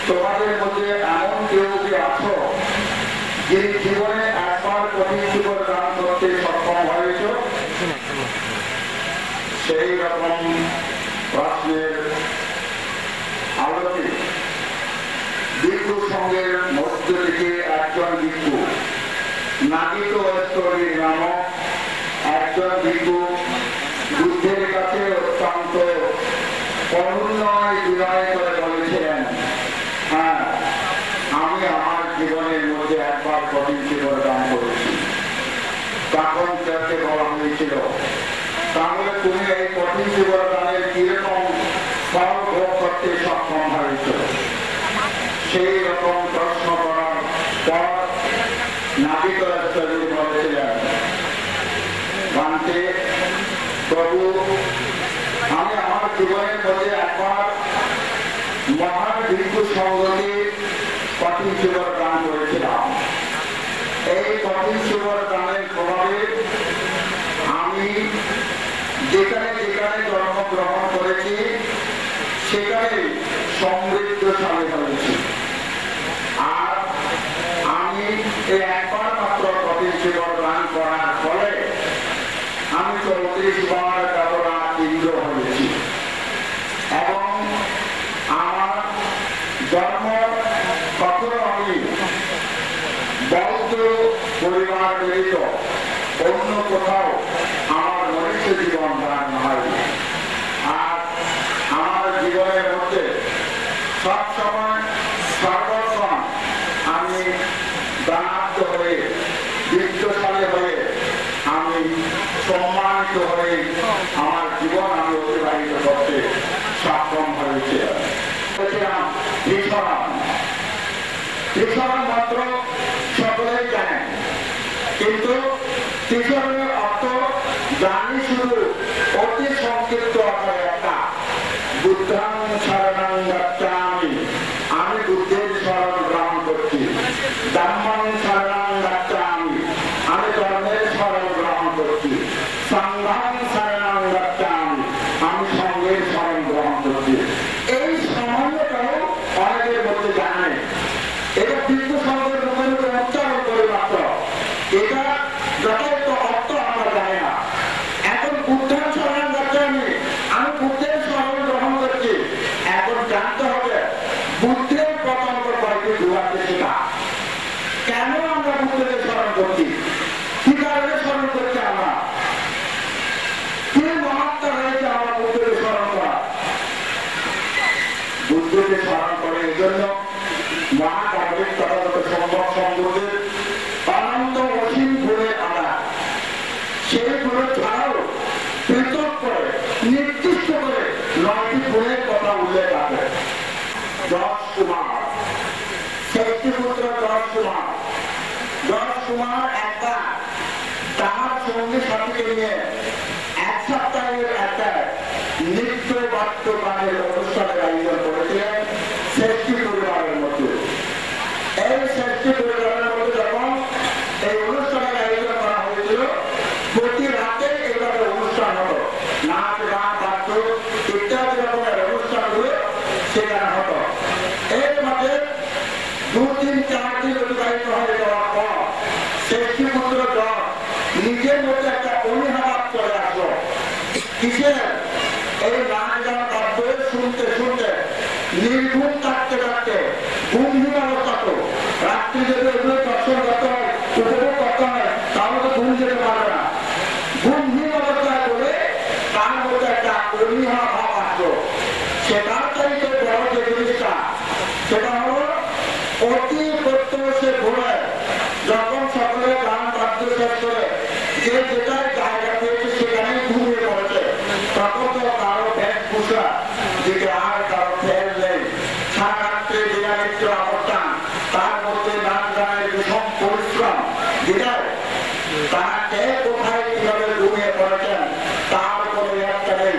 তোমাদের মধ্যে এমন কেউ কি আছো যে জীবনে একবার কঠিন জীবন দান করতে সক্ষম হয়েছ? সেই রকম প্রশ্নের আলোকে ভিক্ষু সঙ্গের মধ্য থেকে একজন ভিক্ষু নাগিত স্তরী নামক একজন ভিক্ষু বুদ্ধের কাছে অত্যন্ত করুণায় বিনয় করে বলেছিলেন, হ্যাঁ, আমি আমার জীবনের মধ্যে একবার কঠিন জীবন দান করেছি। তখন তাকে বলা হয়েছিল, তাহলে তুমি এই কঠিন জীবন দানের কিরকম ফল ভোগ করতে সক্ষম হয়েছ? সেই রকম প্রশ্ন করার পর নাবিক বলেছিলেন, গানতে প্রভু, আমি আমার জীবনের মধ্যে একবার মহান ভিক্ষু সঙ্গকে কঠিন জীবন দান করেছিলাম। এই কঠিন জীবন দানের প্রভাবে আমি যেখানে যেখানে জন্মগ্রহণ করেছি সেখানে সমৃদ্ধশালী হয়েছি। আর আমি এই একবার মাত্র কঠিন জীবন দান করার ফলে আমি 34 বার কারণা ইন্দ্র হয়েছি এবং আমার জন্ম কখনো আমি বৌদ্ধ পরিবার ব্যতীত অন্য কোথাও আমার মনুষ্য জীবন দান হয়। আর আমার জীবনের মধ্যে সবসময় সর্বক্ষণ আমি দানাত্ম হয়ে বিত্তশালী হয়ে আমি সম্মানিত হয়ে আমার জীবন আমি অতিবাহিত করতে সক্ষম হয়েছে। কৃষণ মাত্র সকলেই জানেন, কিন্তু কৃষণের অর্থ জানি শুধু অতি সংক্ষিপ্ত আকারে একটা, বুদ্ধাং শরণং গচ্ছামি, আমি বুদ্ধের শরণ গ্রহণ করছি। ধম্মং শরণং গচ্ছামি, আমি ধর্মের শরণ গ্রহণ করছি। সংঘং শরণং গচ্ছামি, আমি সঙ্গের শরণ গ্রহণ করছি। এই সামান্যটাও অনেকের মধ্যে জানে। এটা ভিক্ষু সঙ্গের মুখের উপরে উচ্চারণ করে মাত্র, এটা যথার্থ অর্থ আমরা জানি না। এখন বুদ্ধাং শরণং গচ্ছামি, আমি বুদ্ধের শরণ গ্রহণ করছি। এখন জানতে হবে বুদ্ধের পতঙ্গ কয়েকটি ঘুরাতে শেখা। কেন আমরা বুদ্ধকে স্মরণ করছি? কি কারণে স্মরণ করছি? আমরা কি মহাত্মা রয়েছে আমরা বুদ্ধকে স্মরণ করা? বুদ্ধকে স্মরণ করে এই জন্য মহাকাব্যিক তথাগত সম্ভব সম্পদের অনন্ত অসীম গুণের আধার। সেই গুণ ছাড়াও পৃথক করে নির্দিষ্ট করে 9টি গুণের কথা উল্লেখ আছে। যশ কুমার, ষষ্ঠীপুত্র যশ কুমার। যশ কুমার একবার তাহার সঙ্গী সাথীকে নিয়ে এক সপ্তাহের একটা নৃত্য বাদ্য গানের অনুষ্ঠানের আয়োজন করেছিলেন ষষ্ঠী পরিবারের মধ্যে। এই ষষ্ঠী পরিবারের মধ্যে যখন এই অনুষ্ঠানের আয়োজন করা হয়েছিল, প্রতি রাতে এইভাবে অনুষ্ঠান হতো, নাচ গান বাদ্য ইত্যাদি রকমের অনুষ্ঠানগুলো সেখানে হতো। এর মধ্যে 2, 3, 4 দিন অতিবাহিত হয়ে যাওয়ার পর ষষ্ঠীপুত্র যশ নিজের মধ্যে একটা অনীহাভাব চলে আসলো। কিসের? এই নাচ গান বাদ্য শুনতে শুনতে নির্ঘুম থাকতে থাকতে ঘুমহীন অবস্থা। তো রাত্রি যদি এগুলো দর্শন করতে হয়, উপভোগ করতে হয়, তাহলে তো ঘুম যেতে পারবে না। ঘুমহীন অবস্থায় বলে তার মধ্যে একটা অনীহা ভাব আসলো। সেটার চাইতে বড় যে জিনিসটা, সেটা হলো অতি প্রত্যহ সে ঘুরে যখন সকলে গান যে যেটার জায়গা পেয়েছে সেখানেই ঘুমিয়ে পড়েছে। তখন তো কারো বেশভূষা যেটা আর কারো ফেল নেই। সারা রাত্রে নিরামিত্র অবস্থান, তার মধ্যে নাচ গানের বিষম পরিশ্রম, যেটাই তারা কে কোথায় কিভাবে ঘুমিয়ে পড়েছেন তার কোনো একটা নেই।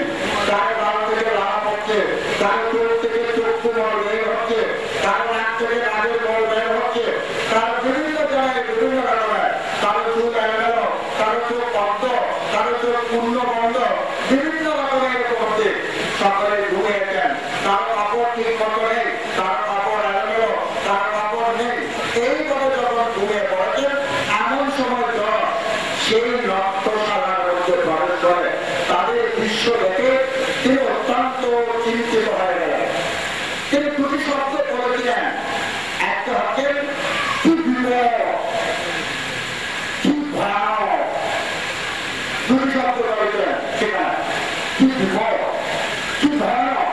তার গাল থেকে লাভ হচ্ছে, তার চোখ থেকে চক্ষু মল বের হচ্ছে, তার নাক থেকে নাকের মল বের হচ্ছে, তার বিভিন্ন জায়গায় বিভিন্ন কারণে কারো চোখ এলোমেলো, কারো চোখ বন্ধ, কারো চোখ পূর্ণ বন্ধ, বিভিন্ন রকমের করতে সকলে ঘুমিয়েছেন। কারো কাপড় ঠিক মতো নেই, কারো কাপড় এলোমেলো, কারো কাপড় নেই। এইভাবে যখন ঘুমিয়ে পড়েছেন এমন সময় সেই রক্তশালার মধ্যে প্রবেশ করে তাদের দৃশ্য দেখে তিনি অত্যন্ত চিন্তিত হয়ে গেলেন। তিনি দুটি শব্দ বলেছিলেন, একটা হচ্ছে কি বিপদ, কি ভয়ানক। দুটি শব্দ বলেছিলেন সেখানে, কি বিপদ, কি ভয়ানক।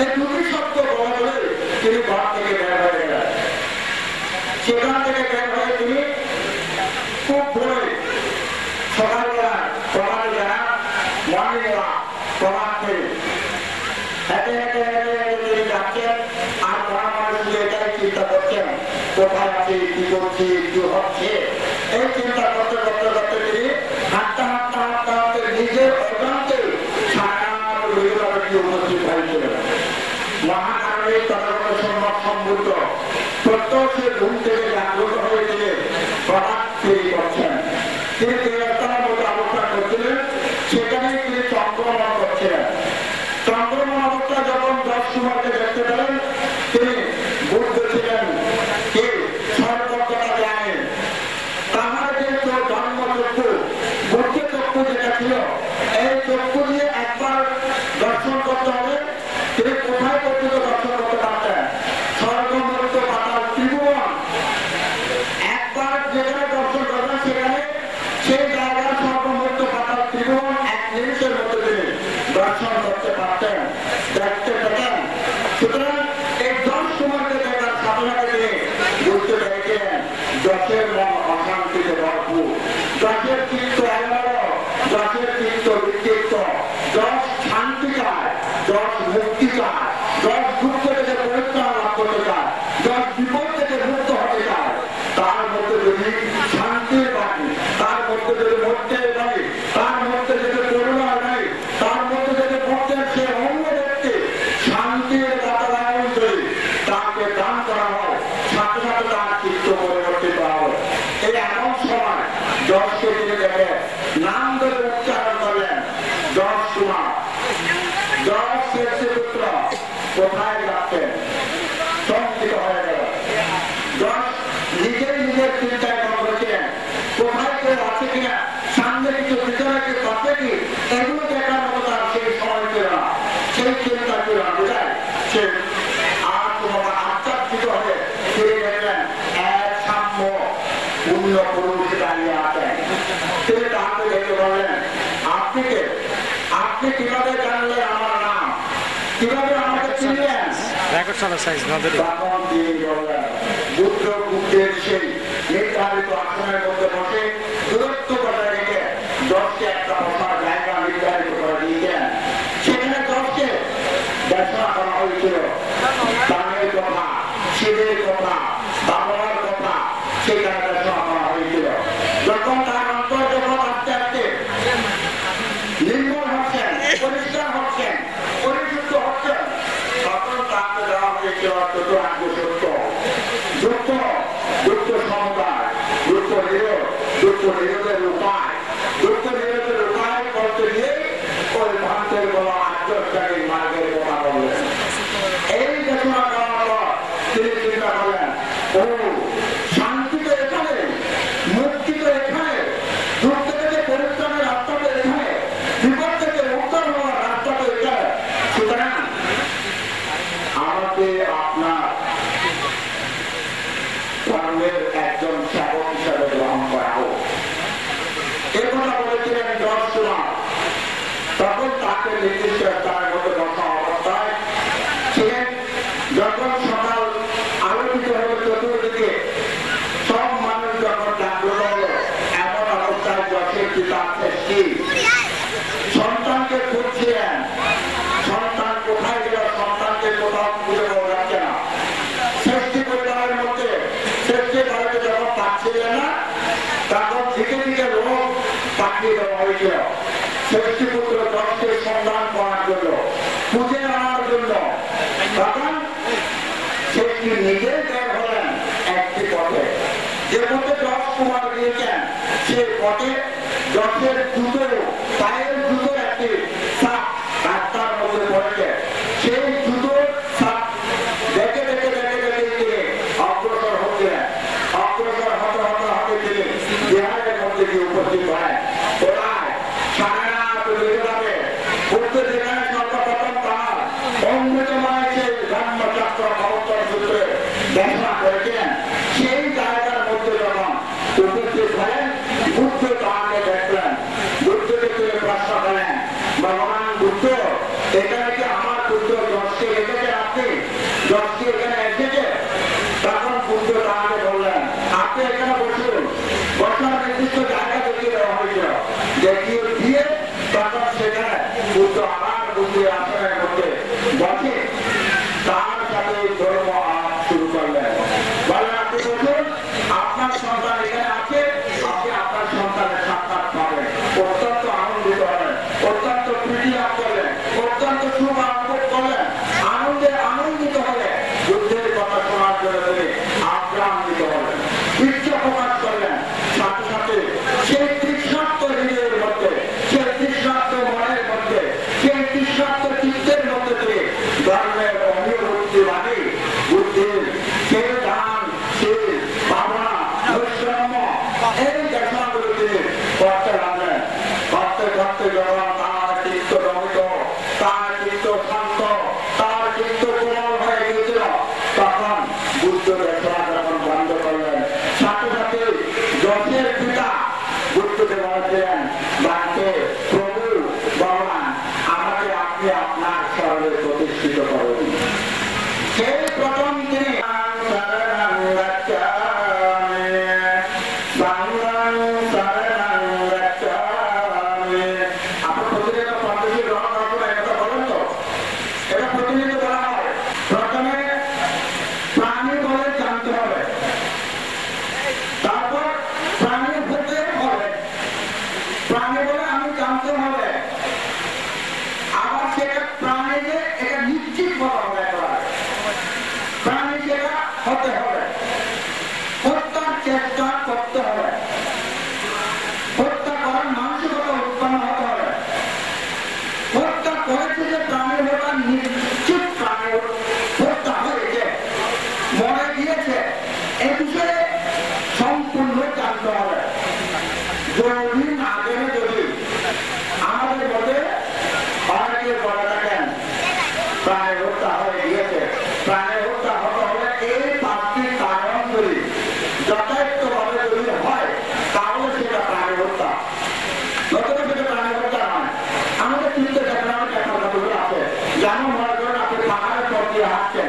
এই দুটি শব্দ বলা বলে তিনি ঘর থেকে বের হয়ে গেলেন। সেখান থেকে বের হয়ে তিনি খুব ভোরে সকালবেলা প্রভাতে যারা মর্নিং ওয়াক প্রভাত থেকে হেঁটে হেঁটে হেঁটে হেঁটে তিনি যাচ্ছেন। আর মনে মনে শুধু এটাই চিন্তা করছেন, কোথায় আছে, কি করছি, কি হচ্ছে, এই চিন্তা করতে করতে করতে তিনি হাঁটতে হাঁটতে হাঁটতে হাঁটতে নিজের অজান্তে সারাত রবিবার কি উপস্থিত হয়েছিলেন। মহাকালের তথাগত সম্ভব সমৃদ্ধ প্রত্যহ সে ঘুম থেকে জাগ্রত হয়েছিলেন, প্রভাত তৈরি করছেন। তিনি দেবতার মতো অবস্থান করছিলেন, সেখানে তিনি চন্দ্রমন করছিলেন। চন্দ্রমন অবস্থা যখন 10 কুমারকে দেখতে পেলেন, তিনি বুদ্ধ ছিলেন কে সর্বজ্ঞতা জানেন। তাহার যে জন্ম চক্ষু, বুদ্ধ চক্ষু যেটা ছিল, এই চক্ষু দিয়ে একবার দর্শন করতে হবে। তিনি কোথায় পর্যন্ত দর্শন করতে পারতেন? স্বর্গমুক্ত পাতাল ত্রিভুবন। একবার যেখানে দর্শন করবেন সেখানে সেই জায়গার সর্বমুক্ত পাতাল ত্রিভুবন এক নিমিষের মধ্যে তিনি দর্শন করতে পারতেন, দেখতে পেতেন। সুতরাং এই 10 কুমারকে দেখার সাথে সাথে তিনি বুঝতে পেরেছিলেন যশের মন অশান্তিতে ভরপুর, যশের চিত্ত এলোমেলো, যশের চিত্ত বিক্ষিপ্ত। যশ শান্তি চায়, যশ মুক্তি চায়, যশ দুঃখ থেকে পরিত্রাণ লাভ করতে চায়, যশ বিপদ থেকে মুক্ত হতে চায়। তার মধ্যে যদি শান্তির বাণী, তার মধ্যে যদি মধ্যের বাণী, তার মধ্যে যদি করুণার বাণী, তার মধ্যে যদি ভক্তের সে অঙ্গ ব্যক্তি শান্তির বাতায়ন যদি তাকে দান করা হয়, সাথে সাথে তার চিত্ত পরিবর্তিত হবে। এই এমন সময় যশকে তিনি দেখে নাম ধরে উচ্চারণ করলেন, যশ কুমার, যশ শ্রেষ্ঠপুত্র, কোথায় যাচ্ছেন? শঙ্কিত হয়ে গেল। যশ নিজেই নিজের চিন্তায় করেছিলেন, কোথায় কেউ আছে কিনা, সামনে কিছু ভিতরে কেউ আছে কি, এগুলো দেখার মতো তার সেই সময় ছিল না, সেই চিন্তা ছিল না। বুঝায় সে আর তোমার আশ্চর্যিত হয়ে ফিরে গেলেন এক সাম্য পূর্ণ পুরুষ দাঁড়িয়ে আছেন। তিনি তাকে দেখে বললেন, আপনি কে? আপনি কিভাবে জানলেন আমার নাম? কিভাবে আমাকে চিনলেন? তখন তিনি বললেন, বুদ্ধ বুদ্ধের সেই নির্ধারিত আসনের মধ্যে বসে দূরত্ব বজায় রেখে যশকে একটা বসার জায়গা নির্ধারিত করে দিয়েছেন। সেখানে যশকে দেশনা করা হয়েছিল দানের কথা, শিবের কথা, বাবার কথা, সেখানে দেশনা করা হয়েছিল। যখন তার অন্তর যখন আস্তে আস্তে নির্মল হচ্ছেন, পরিষ্কার হচ্ছেন, পরিশুদ্ধ হচ্ছেন, তখন তাকে দেওয়া হয়েছিল চতুরাঙ্গ সত্য, দুঃখ দুঃখ সমুদায়, দুঃখ নিরোধ, দুঃখ নিরোধের উপায়, দুঃখ নিরোধের উপায় করতে গিয়ে ওই ভক্তের বলা আত্মত্যাগের মার্গের কথা বললেন। এই ঘটনা করার পর তিনি চিন্তা করলেন, ও শান্তি তো এখানে, মুক্তি তো এখানে, দুঃখ থেকে পরিত্রাণের রাস্তা তো এখানে, বিপদ থেকে উত্তর হওয়ার রাস্তা তো এখানে। সুতরাং আমাকে আপনার ধর্মের একজন সেবক হিসাবে গ্রহণ করা হোক। এ কথা বলেছিলেন যশ কুমার। তখন তাকে নির্দিষ্ট স্থানের মধ্যে বসা অবস্থায় ছিলেন। যখন সকাল আলোকিত হলো চতুর্দিকে, সব মানুষ যখন জাগ্রত হলো, এমন অবস্থায় যশের পিতা সৃষ্টি সন্তানকে খুঁজছিলেন, সন্তান কোথায় গেল, সন্তানকে কোথাও খুঁজে পাওয়া যাচ্ছে না। সৃষ্টি পরিবারের মধ্যে সৃষ্টি বাড়িতে যখন পাচ্ছিলেন না, তখন দিকে দিকে লোক পাঠিয়ে দেওয়া হয়েছিল সৃষ্টিপুত্র দশকে সন্ধান করার জন্য, খুঁজে আনার জন্য। তখন সৃষ্টি নিজে বের হলেন একটি পথে, যে পথে দশ কুমার দিয়েছেন, সেই পথে দশের জুতো, পায়ের জুতো একটি সাপ রাস্তার মধ্যে পড়েছে। সেই জুতো সাপ দেখে দেখে দেখে দেখে দিয়ে অগ্রসর হচ্ছিলেন। অগ্রসর হতে হতে হতে তিনি বিহারের মধ্যে গিয়ে উপস্থিত হয়। ওরাই সারা রাত লেগে যাবে, উঠতে যেখানে সর্বপ্রথম তার অমৃতময় সেই ধর্মচক্র প্রবর্তন সূত্রে দেখা করেছেন, সেই জায়গার মধ্যে যখন উপস্থিত হলেন, বুদ্ধ তাকে দেখলেন। বুদ্ধকে তিনি প্রশ্ন করেন, ভগবান বুদ্ধ, এখানে কি আমার বুদ্ধ যশকে এসেছে, আপনি যশকে এখানে এসেছে? তখন বুদ্ধ তাকে বললেন, আপনি এখানে বসুন। বসার নির্দিষ্ট জায়গা দেখিয়ে দেওয়া হয়েছিল, দেখিয়ে দিয়ে তখন সেখানে বুদ্ধ আবার বুদ্ধের আসনের মধ্যে বসে তার সাথে ধর্ম আলাপ শুরু করলেন। বলেন, আপনি বসুন, আপনার সন্তান এখানে আছে, আপনি আপনার সন্তানের সাক্ষাৎ পাবেন। অত্যন্ত আনন্দিত হলেন, অত্যন্ত প্রীতি লাভ করলেন, অত্যন্ত সুখ অনুভব করলেন। আনন্দে আনন্দিত হলে বুদ্ধের কথা শোনার জন্য তিনি আগ্রান্বিত হলেন, ইচ্ছা প্রকাশ করলেন। সাথে সাথে সেই তৃষ্ণার্ত হৃদয়ের মধ্যে, সেই তৃষ্ণার্ত মনের মধ্যে, সেই তৃষ্ণার্ত চিত্তের মধ্যে দিয়ে ধর্মের অভিভূতিবাদী বুদ্ধির সেই জ্ঞান, সেই ভাবনা, বৈষম্য, এই দেখাগুলো তিনি করতে লাগলেন। করতে করতে যখন তার চিত্ত রমিত, তার চিত্ত শান্ত, তার চিত্ত কোমল হয়ে গিয়েছিল, তখন বুদ্ধ দেখা যখন বন্ধ করলেন, সাথে সাথে যশের পিতা বুদ্ধকে বলেছিলেন, বাক্যে প্রভু ভগবান, আমাকে আপনি আপনার শরণে প্রতিষ্ঠিত করুন। সেই প্রথম তিনি সম্পূর্ণ জানতে হবে। যদি না জেনে যদি আমাদের মধ্যে অনেকে বলে থাকেন প্রাণী হত্যা হয়ে গিয়েছে, প্রাণী হত্যা হতে হলে এই পাঁচটি কারণ যদি যথাযথভাবে যদি হয়, তাহলে সেটা প্রাণী হত্যা, নতুন সেটা প্রাণী হত্যা নয়। আমাদের চিন্তা চেতনার কথাগুলো আছে, যেমন মনে করেন আপনি পাহাড়ের পথ দিয়ে হাঁটছেন,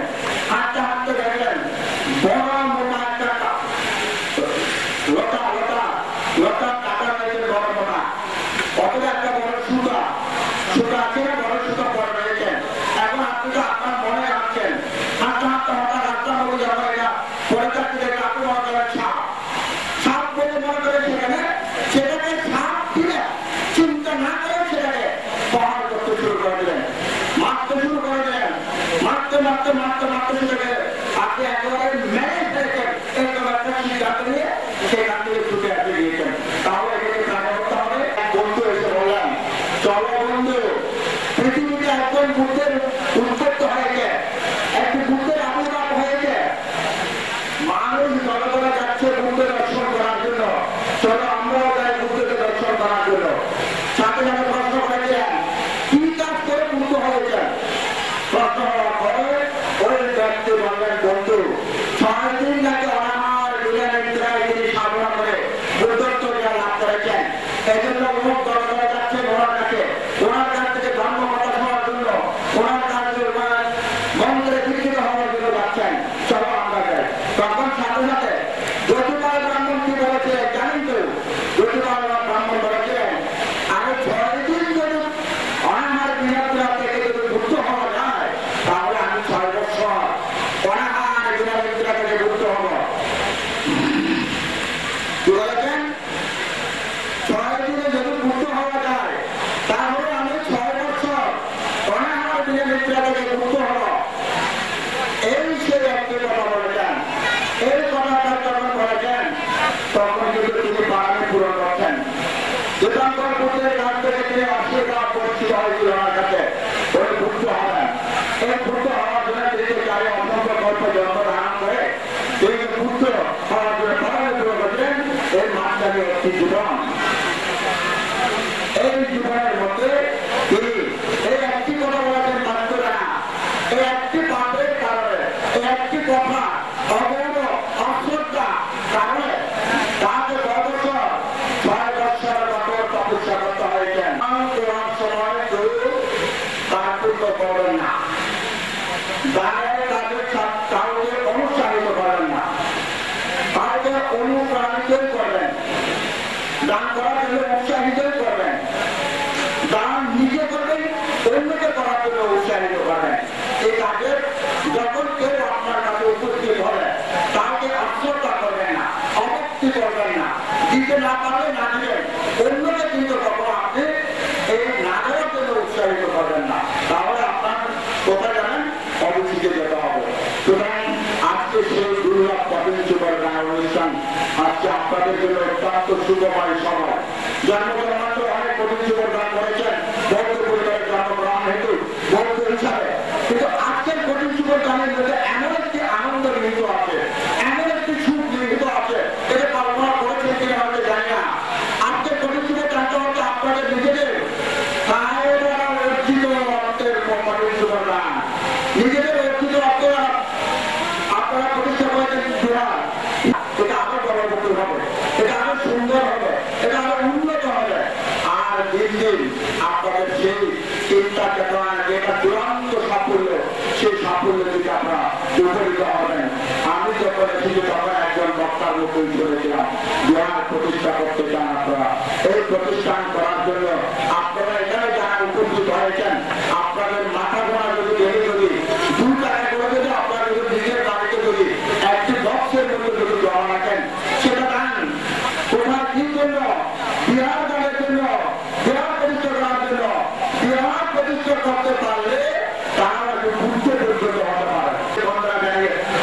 হাঁটতে হাঁটতে দেখলেন বড় মোটা একটা লতা লতা লতা কাটা রয়েছে, বড় মোটা অথবা একটা বড় সুতা, সুতা আছে না, বড় সুতা পড়ে রয়েছে। এখন আপনি তো আপনার মনে রাখছেন, হাঁটতে হাঁটতে হঠাৎ রাস্তার মধ্যে যখন এটা পড়ে থাকতে দেখে আপনি মনে করেন সাপ, সাপ বলে মনে করেন সেখানে, সেটাকে সাপ দিলে চিন্তা না করে সেটাকে পাহাড় করতে শুরু করে দিলেন, মারতে শুরু করে দিলেন, মারতে মারতে মারতে মারতে সেটাকে আপনি একেবারে মেরে ফেলেছেন, এরকম একটা সিদ্ধান্ত নিয়ে সেখান থেকে ছুটে আসতে গিয়েছেন। তাহলে এটাকে প্রাণী হত্যা হবে। বন্ধু এসে বললেন, চলো বন্ধু, পৃথিবীতে একজন বুদ্ধের উৎপত্তি হয়েছে, একটি বুদ্ধের আবির্ভাব হয়েছে, মানুষ দলে দলে যাচ্ছে বুদ্ধ দর্শন করার জন্য, চলো আমরাও যাই বুদ্ধকে দর্শন করার জন্য। সাথে সাথে প্রশ্ন করেছেন, কি কাজ করে বুদ্ধ হয়েছেন? প্রশ্ন হওয়ার পরে ওই ব্যক্তি বললেন, বন্ধু 6টি বুদ্ধের কাছ থেকে তিনি আশীর্বাদ পরিচিত হয়েছিল আমার কাছে, ওই বুদ্ধ হবেন। এই বুদ্ধ হওয়ার জন্য তিনি চারি অসংখ্য গল্প জন্ম ধারণ করে তিনি বুদ্ধ হওয়ার জন্য পরামর্শ করছেন। এই মাঝখানে একটি জীবন, এই জীবনের মধ্যে তিনি এই একটি কথা বলেছেন মাত্র না, এই একটি পাপের কারণে, এই একটি কথা অবৈধ অশ্রদ্ধা কারণে তাকে 6 বছর কঠোর তপস্যা করতে হয়েছেন। সময় কেউ কার্যত করবেন না, দানের কাজে কাউকে অনুৎসাহিত করেন না, কাউকে অনুপ্রাণিত করবেন, দান করার জন্য উৎসাহিত করবেন, দান নিজে করবেন, অন্যকে করার জন্য উৎসাহিত করবেন। এই কাজে যখন কেউ আপনার কাছে উপস্থিত হবে তাকে আশ্রদ্ধা করবেন না, অভক্তি করবেন না, দিতে না পারলে না দিবেন, অন্যকে কিন্তু তখন আপনি এই না দেওয়ার জন্য উৎসাহিত করবেন না, তাহলে আপনার কোথায় জানেন অবস্থিতে যেতে হবে। সুতরাং আজকে সেই দুর্লভ পঞ্চমবার গান অনুষ্ঠান আজকে আপনাদের জন্য অত্যন্ত সুখময় সময়। জন্মগ্রহণ অনেক পঞ্চমবার গান করেছেন বৌদ্ধ পরিবারের জন্মগ্রহণ হেতু বৌদ্ধ হিসাবে, কিন্তু আজকের পঞ্চমবার গানের মধ্যে এমন একটি আনন্দ নিহিত আছে, এমন একটি সুখ নিহিত আছে, এটা কল্পনা করেছেন কিনা হয়তো জানি না। আজকের পঞ্চমবার গানটা হচ্ছে আপনাদের নিজেদের অর্জিত অর্থের পঞ্চমবার গান, নিজেদের অর্জিত অর্থ আপনারা প্রতিষ্ঠা করেছেন। এটা আরো গর্ববোধ হবে, এটা আরো সুন্দর হবে, এটা আরো উন্নত হবে। আর দিন দিন আপনাদের সেই চিন্তা চেতনা যেটা চূড়ান্ত সাফল্য, সেই সাফল্য থেকে আপনারা উপনীত হবেন। আমি যখন এসেছি তখন একজন বক্তার মুখে করেছিলাম বিহার প্রতিষ্ঠা করতে চান আপনারা। এই প্রতিষ্ঠান করার জন্য আপনারা এখানে যারা উপস্থিত হয়েছেন আপনাদের মাথা গোনা যদি দেরি করি 2 টাকা করে যদি আপনারা যদি নিজের বাড়িতে যদি একটি বক্সের মধ্যে যদি জমা রাখেন সেটা দান কোথায় কি জন্য? বিহার দানের জন্য, বিহার প্রতিষ্ঠা করার জন্য। বিহার প্রতিষ্ঠা করতে পারলে তারা বুঝতে পর্যন্ত হতে পারে।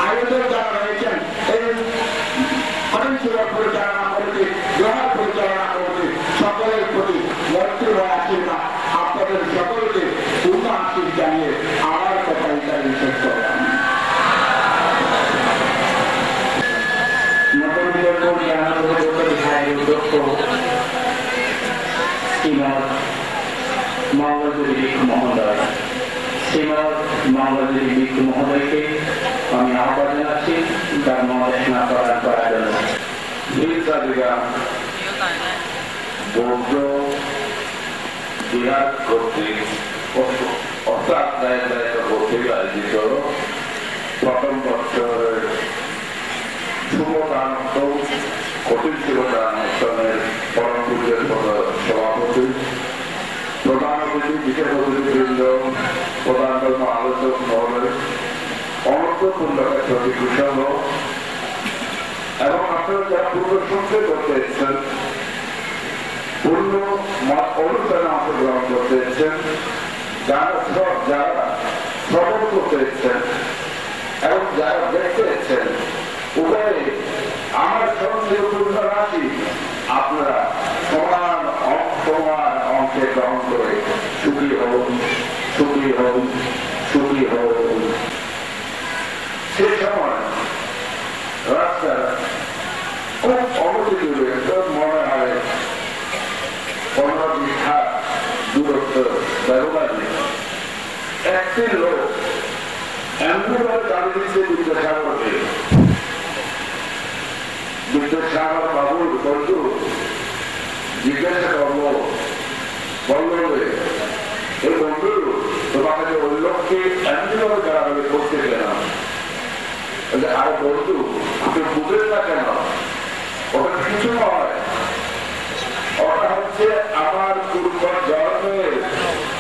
আয়োজক যারা রয়েছেন এই পরিচালনা কমিটি, বিহার পরিচালনা কমিটি সকলের প্রতি মন্ত্রী হয়ে আশীর্বাদ, আপনাদের সকলকে পূর্ণ আশীর্বাদ জানিয়ে আমার কথা এখানে শেষ করলাম। মহোদয়কে আমি আহ্বান জানাচ্ছি তার মহাদেশনা প্রদান করার জন্য। বৌদ্ধ বিহার কর্তৃক অর্থাৎ দায়িত্ব কর্তৃক আয়োজিত প্রথম বছরের শুভকান্ত কঠিন শিবদান অনুষ্ঠানের পরম পূজ্যের সভাপতি, প্রধান অতিথি, বিশেষ অতিথিবৃন্দ, প্রধান ধর্ম আলোচক মহোদয়, অনন্তপূর্ণ সহ এবং আপনারা যারা পূর্ণ সংক্ষেপ করতে এসেছেন, পূর্ণ অনুষ্ঠানে অংশগ্রহণ করতে এসেছেন, যারা শ্রবণ করতে এসেছেন এবং যারা দেখতে এসেছেন, উভয়ে আমার সঙ্গে পূর্ণ রাশি আপনারা সমান অংশে গ্রহণ করে সুখী হন, সুখী হন, সুখী হন। সে সময় রাস্তা খুব অবধি দূরে, মনে হয় 15-20 হাত দূরত্ব ব্যবহারে একটি লোক এমনভাবে দাঁড়িয়ে দিচ্ছে বিদ্যাসাগরকে। বিদ্যাসাগর বাবুর বন্ধু জিজ্ঞাসা করলো, বললো এই বন্ধু তোমাকে ওই লোককে এমনভাবে দাঁড়াবে করতে কেন? আর বন্ধু আপনি বুঝলেন না কেন? ওটা কিছু নয়, ওটা হচ্ছে আমার পূর্ব জন্মের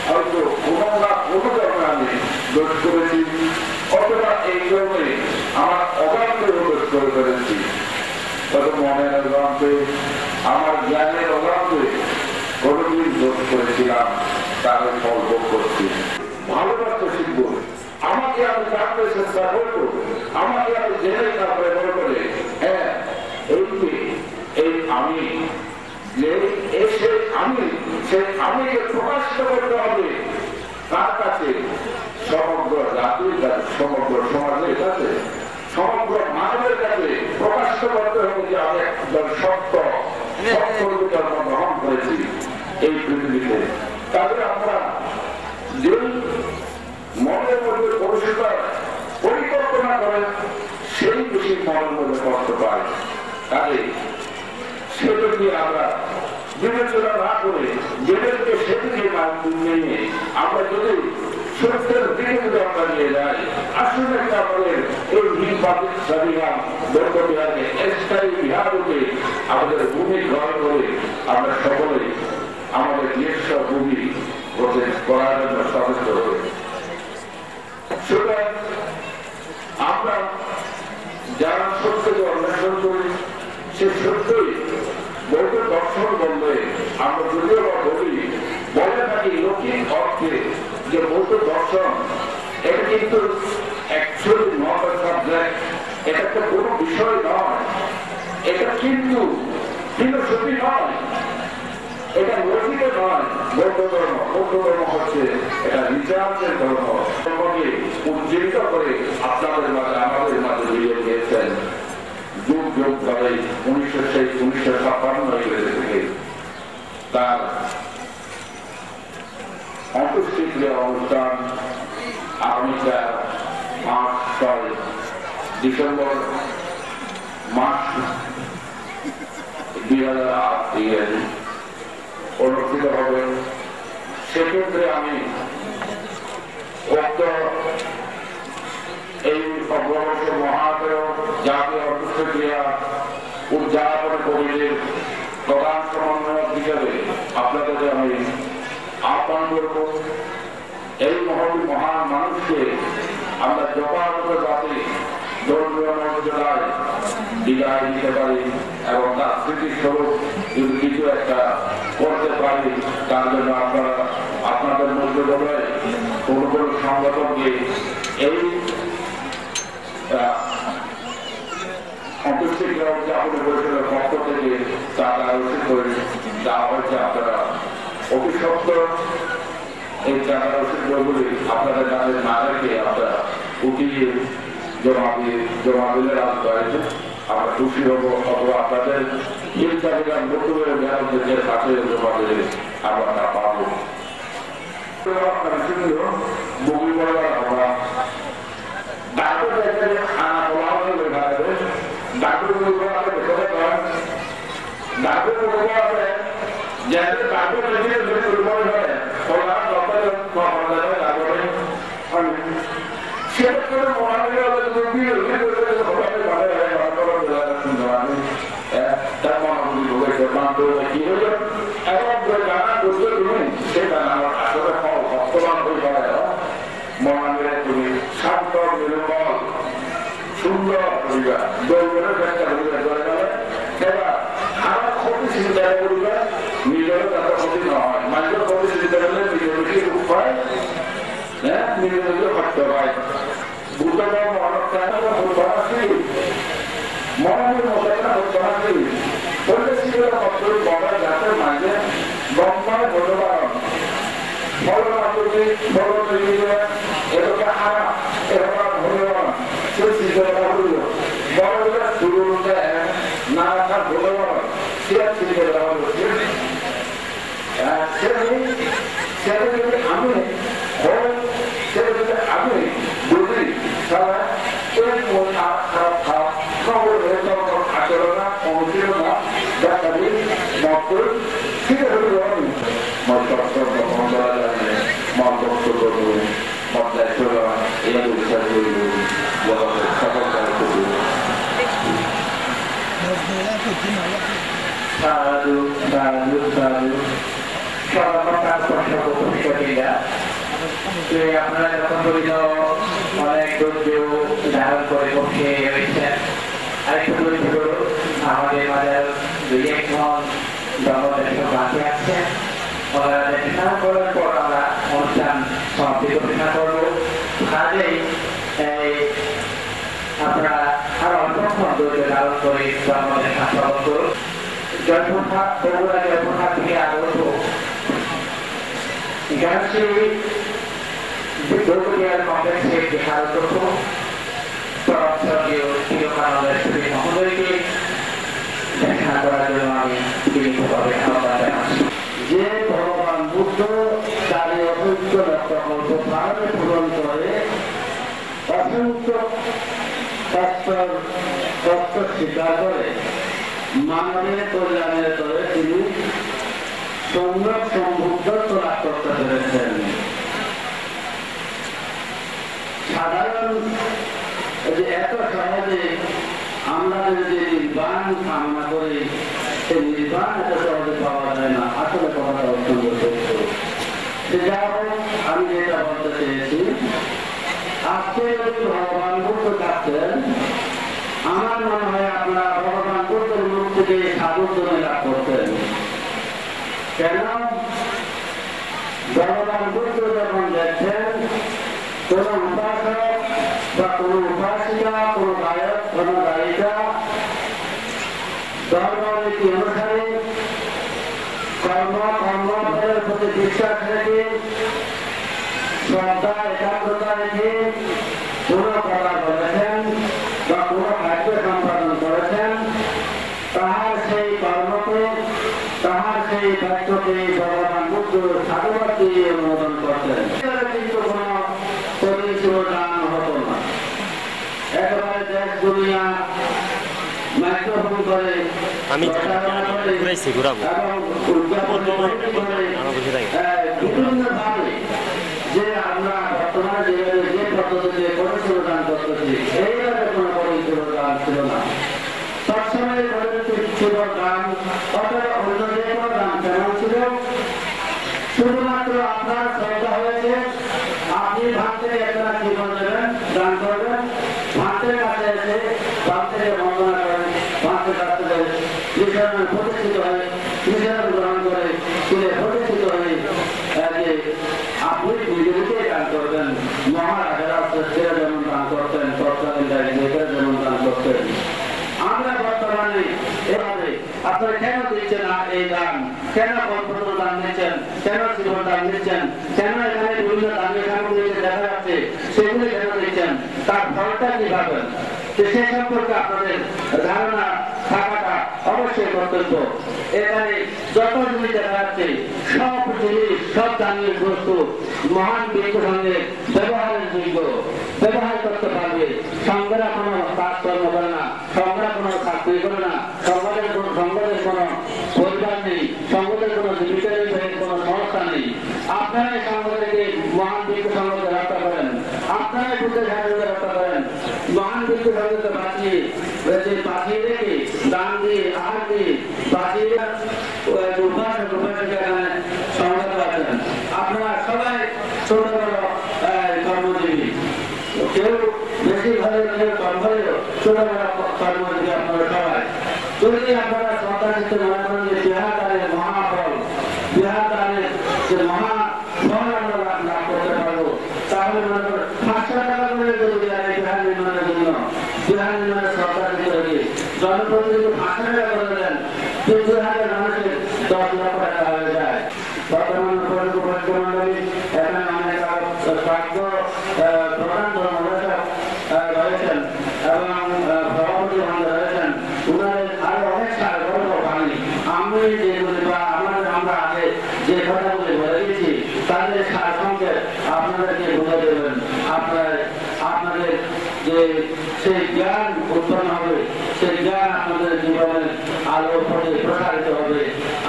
হয়তো কোনো না কোনো জন্মে আমি দোষ করেছি, অথবা এই জন্মে আমার অগাধ দোষ করে ফেলেছি। তবে মনের অগাধে, আমার জ্ঞানের অগাধে কোনদিন দোষ করেছিলাম, তার ফল ভোগ করছি। ভালোবাসতে শিখবো, আমাকে আমি জানতে চেষ্টা করবো, আমাকে আমি জেনে তারপরে বলবো হ্যাঁ এই আমি যে এসে আমি সেই আমিকে প্রকাশিত করতে হবে তার কাছে, সমগ্র জাতির কাছে, সমগ্র সমাজের কাছে, সমগ্র মানবের কাছে প্রকাশিত করতে হবে যে আমি একজন সত্য জন্ম গ্রহণ করেছি এই পৃথিবীতে। তাহলে আমরা যে মনের মধ্যে পরিকল্পনা করেন সেই বেশি মনের মধ্যে কষ্ট পায়। তাহলে সেদিকে আমরা বিবেচনা না করে যেদেরকে সেদিকে নিয়ে আমরা যদি সত্যের দিকে যদি আমরা নিয়ে যাই, আসলে আমাদের এই হিমবাদের স্বাধীন বৌদ্ধবিহারকে স্থায়ী বিহারকে আমাদের ভূমি গ্রহণ করে আমরা সকলে আমাদের নিজস্ব ভূমি করার জন্য সচেষ্ট হবে। সুতরাং আমরা যারা সত্যকে অন্বেষণ করি সে সত্যই বৌদ্ধ দর্শন বললে আমরা যদিও বা বলি বলে থাকি লৌকিক অর্থে যে বৌদ্ধ দর্শন এটা কিন্তু অ্যাকচুয়ালি নট এ সাবজেক্ট, এটা তো কোনো বিষয় নয়, এটা কিন্তু ফিলোসফি নয়, এটা লৌকিক নয়। বৌদ্ধ ধর্ম হচ্ছে এটা রিসার্চের ধর্ম। ধর্মকে উজ্জীবিত করে আপনাদের মাঝে আমাদের মাঝে দিয়ে দিয়েছেন যুগ যুগ ধরে 1956 থেকে তার অন্ত্যেষ্টিক্রিয়া অনুষ্ঠান আগামীকাল 5-6 ডিসেম্বর মাস 2008 অনুষ্ঠিত হবে। সেক্ষেত্রে আমি এই অগ্রবর্ষ মহাদেব জাতীয় অন্ত্যেষ্টিক্রিয়া উদযাপন কমিটির প্রধান সমন্বয়ক হিসেবে আপনাদেরকে আমি আহ্বান করব। এই মহান মানুষকে আমরা যথাযথ জাতি ধর্মীয় মর্যাদায় বিদায় দিতে পারি এবং তার স্মৃতিস্বরূপ যদি কিছু একটা করতে পারি, তার জন্য আপনারা আপনাদের মধ্যে বলে কোনো কোনো সংগঠনকে এই অন্ত্যেষ্টিক্রিয়া উদযাপন পরিষদের পক্ষ থেকে টাকা রসিদ করে দেওয়া হয়েছে। আপনারা অতি সত্ত্বর এই টাকা রসিদগুলি আপনাদের কাছে না রেখে আপনারা উঠিয়ে জমা দিলে রাজবাড়িতে আমরা খুশি হবো, অথবা আপনাদের ইনকামিকার নতুনের মেয়রদের কাছে জমা দিলে আমরা তা পাবো। আপনার শুনল বগি বলার আমরা ডাক্তার আনা বলা হলে ডাক্তার যাদের ডাক্তার দুর্বল হয় সেটা করে মহানগর তার মহানগরী কি হলো এখন জানা করতে তুমি সেটা আমার আসলে ভক্তবান হয়ে যায়। মহানগরে তুমি শান্ত নির্মল সুন্দর করিবা দৌড়ের চেষ্টা করিবা জয় গেলে এবার আমার ক্ষতি চিন্তা করিবা, নিজেরও তাতে ক্ষতি নয়, মানুষের ক্ষতি চিন্তা করলে নিজেকে রূপ পায়, হ্যাঁ নিজেকে ভক্ত পায়। বুদ্ধ ধর্ম মহানগর মশাইরা হচ্ছে বললে ছিল মাত্র বড় জাতের মাঝে গম্মায় ভগবান বড় মাত্রকে বড় এটাকে হারা এবার ভগবান সে চিন্তা হইল বড় শুরু না রাখা ভগবান সে চিন্তা করা হলো সেটা যদি আমি সেটা যদি আমি বুঝি তাহলে এই মন খারাপ খাওয়া খবর আচরণা অনুশীলনা দেখাবি মাত্র ঠিক আছে মত বক্তব্য করবো মত দায়িত্ব এই বিচার করব সকল সাধু সাধু সাধু সর্বপ্রকার প্রশ্ন আপনারা যখন বলিল অনেক ধৈর্য ধারণ করে পক্ষে রয়েছেন, আরেকটু ধৈর্য আমাদের মাঝে 2-1 জন্মদেশ বাকি আছে, ওনারা দেখা করার পর আমরা অনুষ্ঠান সমাপ্তি ঘোষণা করবো। কাজেই আপনারা আরো অল্পক্ষণ ধৈর্য ধারণ করে জন্মদেশ শ্রবণ করুন। জয়পুরহাট বগুড়া জয়পুরহাট থেকে আগত গ্যালাক্সি দৌড়িয়ার কমপ্লেক্সের বিশালতত্ব চিরকালের শ্রী মহোদয়কে দেখা করার জন্য আমি বিনীতভাবে আহ্বান জানাচ্ছি। যে ভগবান বুদ্ধ তার অসংখ্য লক্ষ্যকল্প ভারতে পূরণ করে অসংখ্য কষ্ট স্বীকার করে মানবের কল্যাণের করে তিনি সম্যক সম্বুদ্ধত্ব লাভ করতে পেরেছেন। সাধারণ এত সহজে আমরা যদি নির্বাণ কামনা করি সেই নির্বাণ এত সহজে পাওয়া যায় না। আসলে কথাটা অত্যন্ত সত্য। সেটা আমি যেটা বলতে চেয়েছি, আজকে যদি ভগবান বুদ্ধ থাকতেন, আমার মনে হয় আপনারা ভগবান বুদ্ধের মুখ থেকে সাধুত্বমে লাভ করতেন। কেন? ভগবান বুদ্ধ যখন দেখছেন কোন উপাসক বা কোন উপাসিকা, কোন গায়ক, কোন গায়িকা ধর্মনীতি অনুসারে কর্মফলের প্রতি বিশ্বাস রেখে শ্রদ্ধা একাগ্রতা রেখে কোন কথা বলেছেন বা কোন কার্য সম্পাদন করেছেন, তাহার সেই কর্মকে, তাহার সেই কার্যকে ভগবান বুদ্ধ সাধুবাদ দিয়ে অনুমোদন করতেন। কিন্তু কোন পরিচয় দান হতো না। একেবারে দেশ দুনিয়া মাইক্রোফোন করে বিভিন্নভাবে যে আমরা বর্তমানে যে পদ্ধতিতে পরিচয় দান করতেছি, এইভাবে কোন পরিচয় দান ছিল না। সবসময় ছিল দান, অথবা অন্য যে কোনো দান কেমন ছিল? শুধুমাত্র আপনার শ্রদ্ধা হয়েছে, আপনি ভাগ থেকে একটা জীবন দেবেন, দান করবেন, ভাতের কাছে এসে ভাত থেকে বন্দনা করেন, ভাতের কাছে মিশনের প্রতিষ্ঠিত হয়ে মিশন গ্রহণ করে তুলে প্রতিষ্ঠিত হয়ে আপনি নিজেকে দান করবেন। মহারাজারা শ্রেষ্ঠরা যেমন দান করতেন, তৎকালীন রাজনীতিরা যেমন দান করতেন। আমরা বর্তমানে এভাবে আপনারা কেন দিচ্ছেন না এই দান? কেন কল্পনা দান দিচ্ছেন? কেন জীবন দান দিচ্ছেন? কেন এখানে বিভিন্ন দানের সামগ্রী দেখা যাচ্ছে সেগুলি কেন দিচ্ছেন? তার ফলটা কি পাবেন? সে সম্পর্কে আপনাদের ধারণা থাকাটা অবশ্যই কর্তব্য। এখানে যত জিনিস দেখা যাচ্ছে সব জিনিস, সব দানের বস্তু মহান ব্যক্তির সঙ্গে ব্যবহারের যোগ্য, ব্যবহার করতে পারবে। সঙ্গেরা কোনো কাজকর্ম করে না, সঙ্গেরা কোনো চাকরি করে না, সঙ্গের কোনো পরিবার নেই, সঙ্গের কোনো জীবিকা নেই, কোনো সংস্থা নেই। আপনারাই সঙ্গ থেকে মহান ব্যক্তি সঙ্গে রক্ষা করেন, আপনারাই বুদ্ধের সাহায্যে রক্ষা করেন। মহান ব্যক্তি সঙ্গে বাঁচিয়ে রেখে দান দিয়ে, আহার দিয়ে বাঁচিয়ে সংগত আছেন। আপনারা সবাই ছোট বড় কর্মজীবী, কেউ বেশি ঘরে কেউ কম ঘরেও ছোট বড় কর্মজীবী আপনারা সবাই। যদি আপনারা সরকার মনে করেন যে বিহার দানের মহাফল, বিহার দানের যে মহাফল আমরা লাভ করতে পারবো, তাহলে মনে করেন 500 টাকা করে যদি বিহার নির্মাণের জন্য, বিহার নির্মাণের সরকার দিতে জনপ্রতিনিধি 500 টাকা করে দেন, 2,000 মানুষের 10 লক্ষ টাকা হয়ে যায়। বর্তমান মন্ডলী এখানে অনেক প্রাজ্ঞ প্রধান ধর্মদর্শক রয়েছেন এবং সভাপতি রয়েছেন, উনাদের আরো অনেক গল্প পানি আমি যেগুলি বা আমরা আগে যে কথাগুলি বলে দিয়েছি তাদের সারসংক্ষেপ আপনাদেরকে বলে দেবেন। আপনাদের যে সেই জ্ঞান উৎপন্ন হবে, সেই জ্ঞান আপনাদের জীবনের আলো পথে প্রসারিত হবে।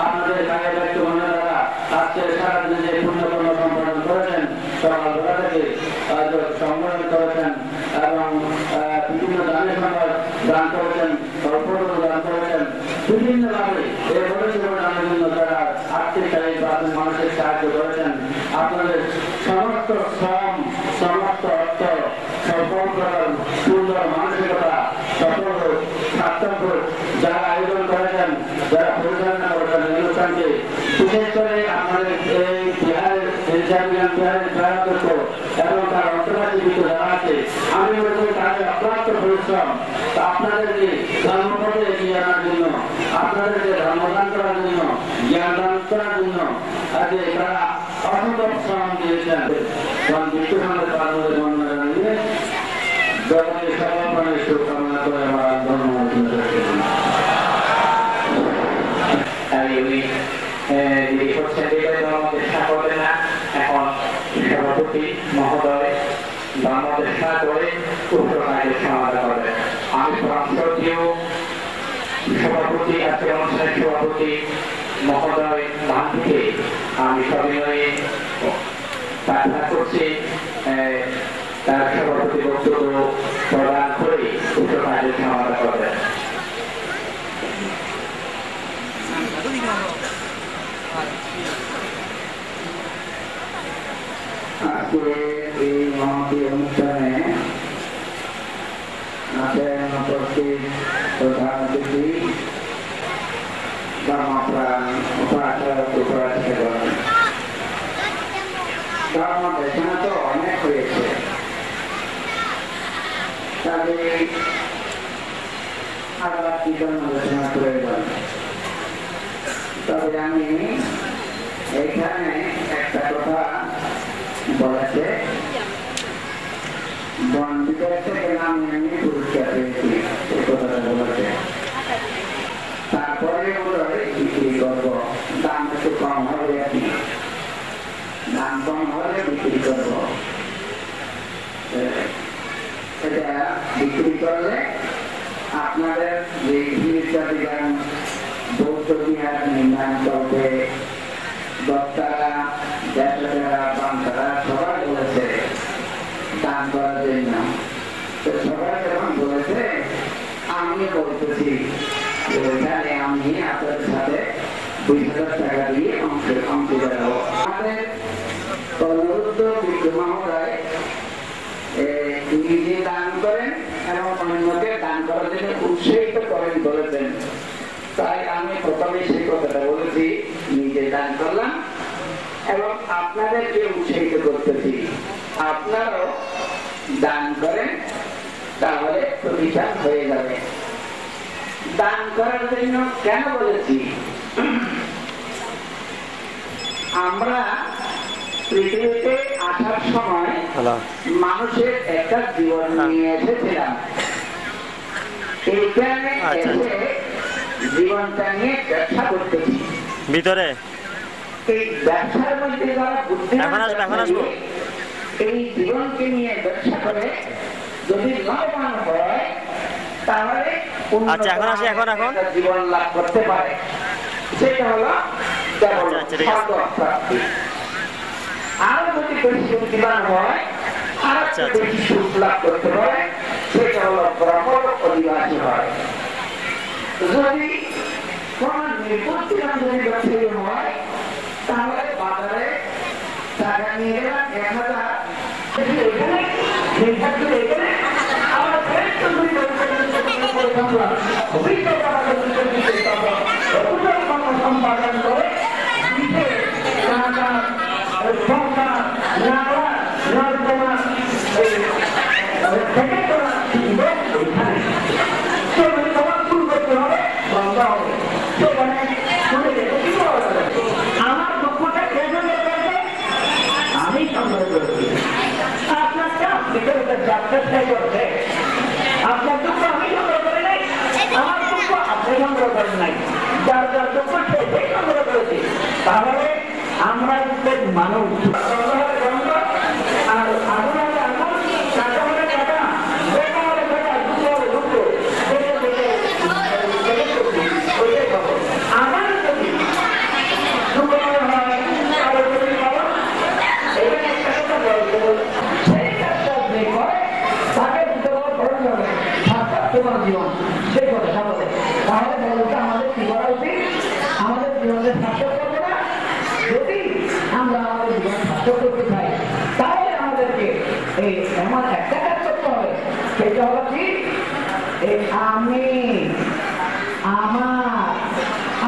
আপনাদের কাজে ব্যক্ত মনে দ্বারা আজকে সারাদিনে যে পুণ্যকর্ম সম্পাদন করেছেন, সকালবেলা থেকে সংগ্রহ করেছেন এবং বিভিন্ন দানের সময় দান করেছেন, অল্পটুকু দান করেছেন, বিভিন্নভাবে এই পরিষেবা দানের জন্য তারা আর্থিক মানুষের সাহায্য করেছেন। আপনাদের সমস্ত শ্রম, সমস্ত অর্থ, সকল প্রকার সুন্দর মানসিকতা, সকল সার্থক যারা আয়োজন করেছেন, যারা পরিচালনা করেছেন অনুষ্ঠানকে, বিশেষ করে আপনাদের এই বিহারের এবং তার অন্তর্বাসীভূত যারা আছে, আমি মনে করি তাদের অক্লান্ত পরিশ্রম আপনাদেরকে ধর্মপথে এগিয়ে আনার জন্য আপনাদেরকে ধর্মদান করার জন্য, জ্ঞান দান করার জন্য আজকে তারা অসংখ্য শ্রম দিয়েছেন। বিশ্বসংঘের কারণে বর্ণনা নিয়ে জগতের সকল প্রাণের শুভকামনা করে আমরা ধন্যবাদ। এখন সভাপতি মহোদয় ধর্মদেশনা করে উত্তরকার্যের সমাধান করবেন। আমি সংসদীয় সভাপতি, আজকের অনুষ্ঠানের সভাপতি মহোদয় গান্ধীকে আমি সবিনয়ে প্রার্থনা করছি তার সভাপতি বক্তব্য প্রদান করে উত্তরকার্যের সমাধান করবেন। আজকে এই মহতি অনুষ্ঠানে আছেন উপস্থিত প্রধান অতিথি ধর্মপ্রাণ উপাসক উপাসিকাগণ। ধর্ম দেশনা তো অনেক হয়েছে, তবে আবার কি ধর্ম দেশনা প্রয়োজন। তবে আমি এখানে একটা কথা বলেছে, বন বিভাগ থেকে আমি পুরস্কার পেয়েছি, এই কথাটা বলেছে। তারপরে বিক্রি করবো, দাম একটু কম হবে, আর কি দাম কম হলে বিক্রি করবো। এটা বিক্রি করলে আপনাদের যে বিজ্ঞান বৌদ্ধ বিহার নির্মাণ করবে, বক্তারা, ব্যাপারীরা, বান্তারা সবাই বলেছে দান করার জন্য। তো সবাই যখন বলেছে, আমি বলতেছি ওইখানে আমি আপনাদের সাথে 20,000 টাকা দিয়ে অংশীদার হবো। আমাদের কলরুদ্ধ বিক্রম মহোদয় নিজে দান করেন এবং অন্যকে দান করার জন্য উৎসাহিত করেন বলেছেন। তাই আমি প্রথমে সেই কথাটা বলেছি, নিজে দান করলাম এবং আপনাদেরকে উৎসাহিত করতেছি, আপনারাও দান করেন, তাহলে প্রতিষ্ঠান হয়ে যাবে। দান করার জন্য কেন বলেছি? আমরা পৃথিবীতে আসার সময় মানুষের একটা জীবন নিয়ে এসেছিলাম। এইখানে এসে জীবনটা নিয়ে ব্যবসা করতেছি ভিতরে। এই ব্যবসার মধ্যে যারা বুদ্ধিমান এই জীবনকে নিয়ে ব্যবসা করে যদি লাভবান হয়, তাহলে জীবন লাভ করতে পারে। সেটা হলো প্রাপ্তি। আরো যদি বেশি বুদ্ধিমান হয়, আর বেশি সুখ লাভ করতে পারে, সেটা হলো ব্রহ্ম অধিবাসী হয়। যদি কোন নির্বুদ্ধিমান যদি ব্যবসায়ী হয়, তাহলে বাজারে টাকা নিয়ে গেলাম 1,000, সম্পাদন করে আমার দুঃখটা কে জন্য করবে? আমি সংগ্রহ করেছি। আপনার চেষ্টাই করছে, আপনার দুঃখ আমি সংগ্রহ করে নাই, আমার দুঃখ আপনি সংগ্রহ করেন নাই। যার যার দুঃখ সেই সংগ্রহ করেছি। তাহলে আমরা মানুষ আর আগুন হলে আগুন, টাকা হলে টাকা, টাকা হলে টাকা, দুঃখ হলে দুঃখ। আমার যদি দুঃখ হয়, আরো যদি পাবো, এখানে একটা কথা বলতে সেই কাজটা যে করে তাকে দিতে খরচ হবে, তোমার জীবন সেই কথা সামনে। তাহলে বলতে আমাদের কি করা উচিত? আমাদের জীবনের সার্থক করবো না। যদি আমরা আমাদের জীবন সার্থক করতে চাই, তাহলে আমাদেরকে এই এমন একটা কাজ করতে হবে, সেটা হলো কি? আমি,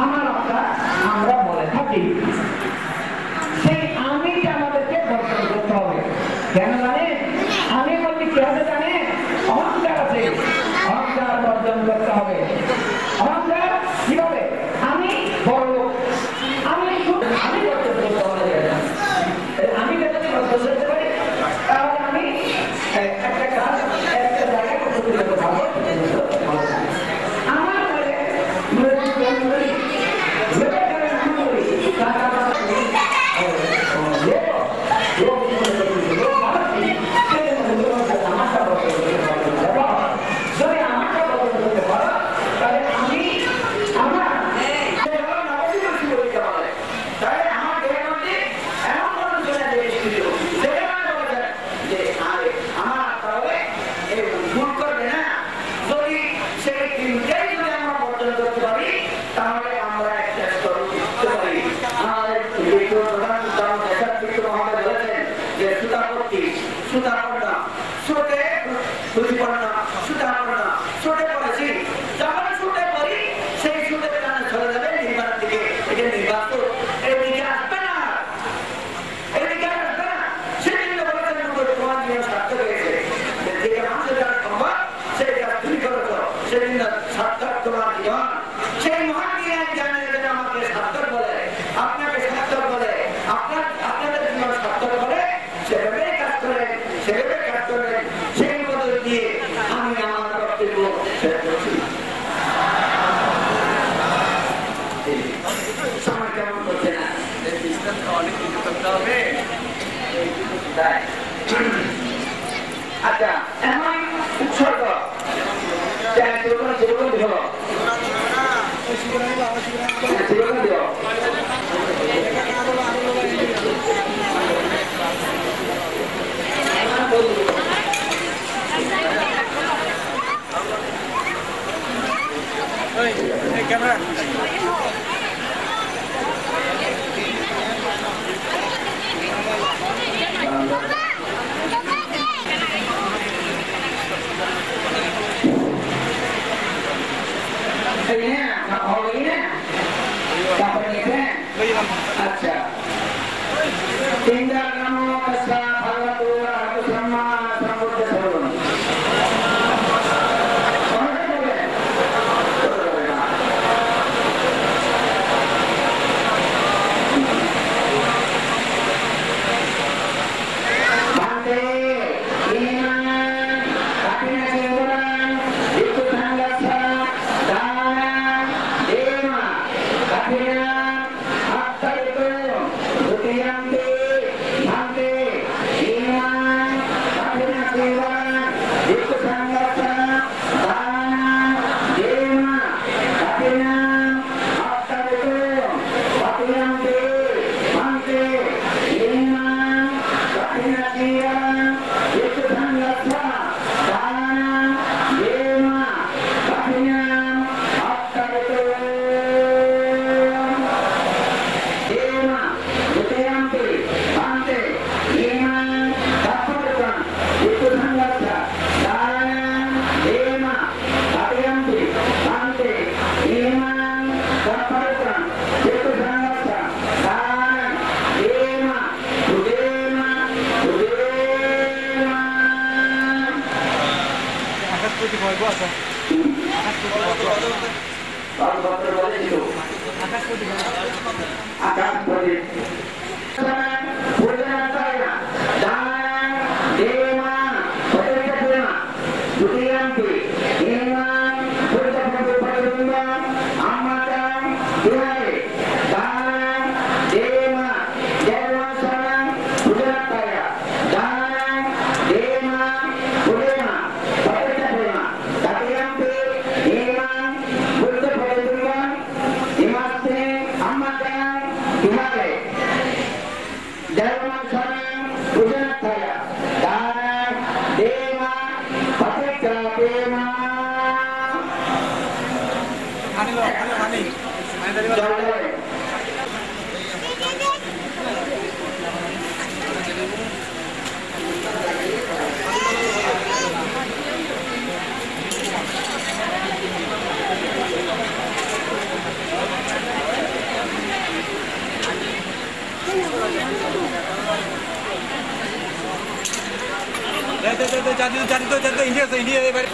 আমার অর্থাৎ আমরা বলে থাকি, সেই আমিটা আমাদেরকে বর্জন করতে হবে। কেন জানেন? আমি বলছি কি হবে জানেন? অহংকার আছে, অহংকার বর্জন করতে হবে। অহংকার কিভাবে? কেমন করছে না অনেক কিছু করতে হবে। তাই আচ্ছা এখন উৎসর্গ জীবন দিল জীবন দিল ক্যামেরা अच्छा tinggal namo tassa bhagavato arahato samma sambuddhassa jadi India এবারে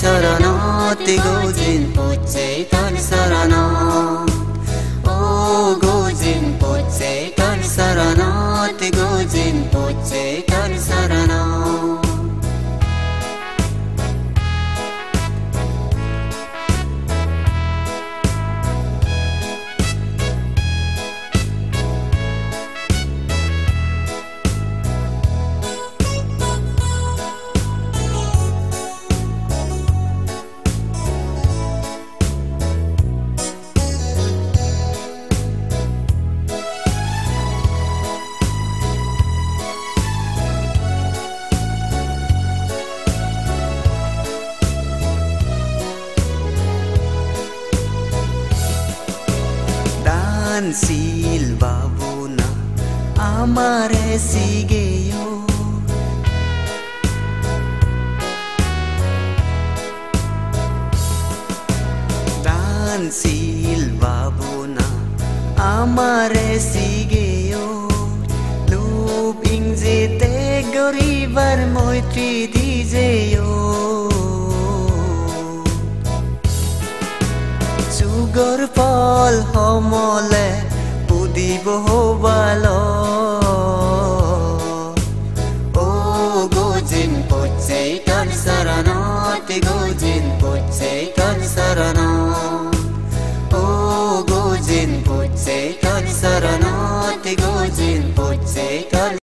शरणत गोजिन पोचे तन शरणत ओ गोजिन पोचे तन शरणत गोजिन पोचे तन शरणत दानशील बाबुना आमारे सिगेयो दानशील बाबुना आमारे सिगेयो लुब इंजेते गरीबर मैत्री दिजेयो जुगर फल हमले पुदिब होबाल ओ गोजिन पोचे तन शरणत गोजिन पोचे तन शरणत ओ गोजिन पोचे तन शरणत गोजिन पोचे तन